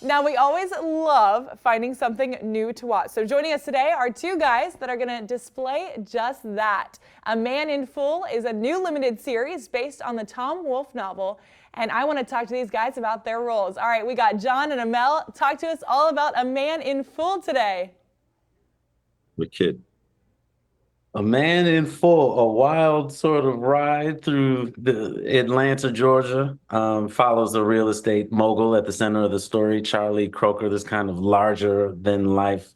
Now, we always love finding something new to watch. So joining us today are two guys that are going to display just that. A Man in Full is a new limited series based on the Tom Wolfe novel. And I want to talk to these guys about their roles. All right, we got John and Amel. Talk to us all about A Man in Full today. The kid. A Man in Full, a wild sort of ride through the Atlanta, Georgia, follows a real estate mogul at the center of the story, Charlie Croker, this kind of larger than life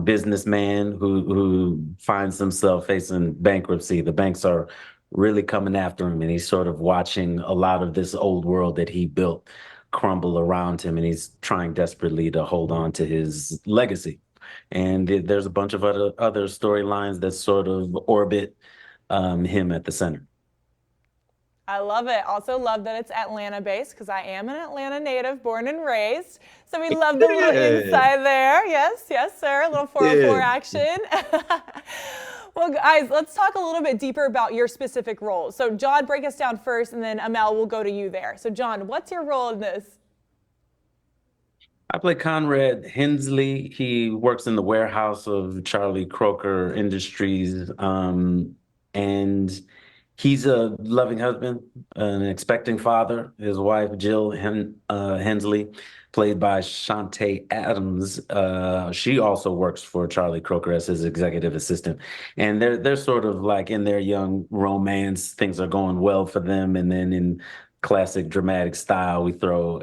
businessman who finds himself facing bankruptcy. The banks are really coming after him, and he's sort of watching a lot of this old world that he built crumble around him, and he's trying desperately to hold on to his legacy. And there's a bunch of other storylines that sort of orbit him at the center. I love it. Also love that it's Atlanta based because I am an Atlanta native, born and raised. So we love the little inside there. Yes, yes, sir. A little 404 action. Well, guys, let's talk a little bit deeper about your specific roles. So John, break us down first, and then Amel, we'll go to you there. So John, what's your role in this? I play Conrad Hensley. He works in the warehouse of Charlie Croker Industries. And he's a loving husband, an expecting father. His wife, Jill Hensley, played by Shantae Adams. She also works for Charlie Croker as his executive assistant. And they're sort of like in their young romance, things are going well for them. And then in classic dramatic style, we throw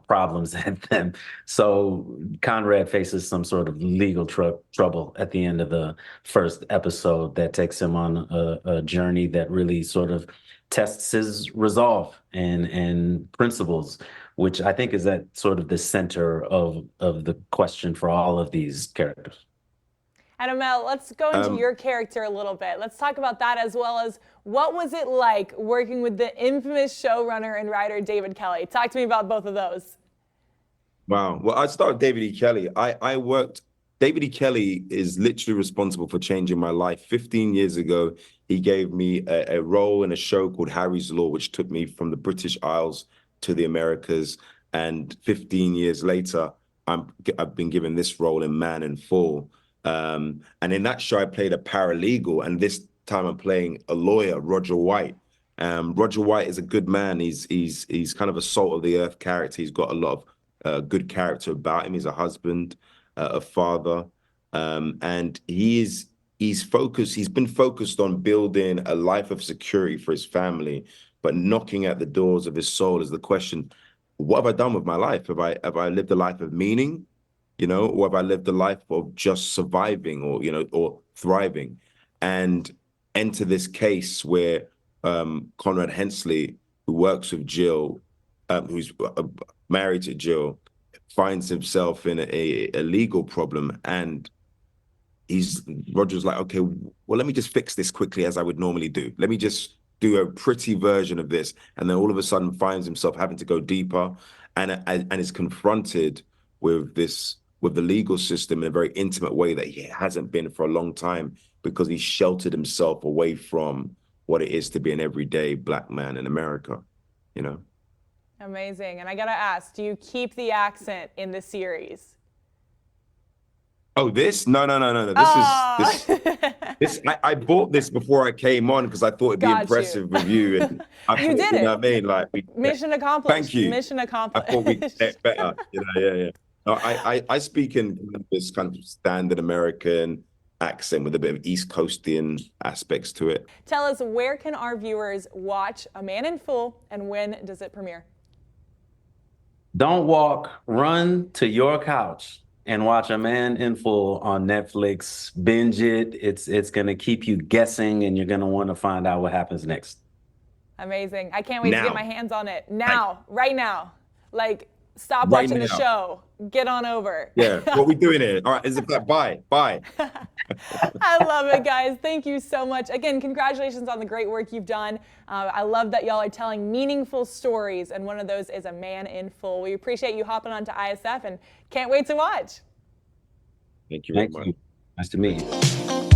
problems at them. So Conrad faces some sort of legal trouble at the end of the first episode that takes him on a journey that really sort of tests his resolve and principles, which I think is at sort of the center of the question for all of these characters. And Amel, let's go into your character a little bit. Let's talk about that, as well as what was it like working with the infamous showrunner and writer David Kelley? Talk to me about both of those. Wow. Well, I'd start with David E. Kelley. David E. Kelley is literally responsible for changing my life. 15 years ago, he gave me a role in a show called Harry's Law, which took me from the British Isles to the Americas. And 15 years later, I've been given this role in Man in Full. And in that show, I played a paralegal, and this time I'm playing a lawyer, Roger White. Roger White is a good man. He's kind of a salt of the earth character. He's got a lot of good character about him. He's a husband, a father, and he's focused. He's been focused on building a life of security for his family, but knocking at the doors of his soul is the question: what have I done with my life? Have I lived a life of meaning? Or have I lived a life of just surviving or thriving? And enter this case where Conrad Hensley, who works with Jill, who's married to Jill, finds himself in a legal problem. And Roger's like, okay, well, let me just fix this quickly as I would normally do. Let me just do a pretty version of this. And then all of a sudden finds himself having to go deeper and is confronted with the legal system in a very intimate way that he hasn't been for a long time, because he sheltered himself away from what it is to be an everyday Black man in America, Amazing. And I got to ask, do you keep the accent in the series? Oh, this? No. This. I bought this before I came on because I thought it'd be impressive with you. And you did it. You know what I mean? Like, mission accomplished. Thank you. Mission accomplished. I thought we'd get better. Yeah. No, I speak in this kind of standard American accent with a bit of East Coastian aspects to it. Tell us, where can our viewers watch A Man in Full, and when does it premiere? Don't walk, run to your couch and watch A Man in Full on Netflix. Binge it. It's going to keep you guessing, and you're going to want to find out what happens next. Amazing. I can't wait to get my hands on it. Now, right now. Like, stop watching the show. Get on over. Yeah, what are we doing here? All right, is it like, bye. I love it, guys. Thank you so much. Again, congratulations on the great work you've done. I love that y'all are telling meaningful stories, and one of those is A Man in Full. We appreciate you hopping on to ISF and can't wait to watch. Thank you very much. Nice to meet you.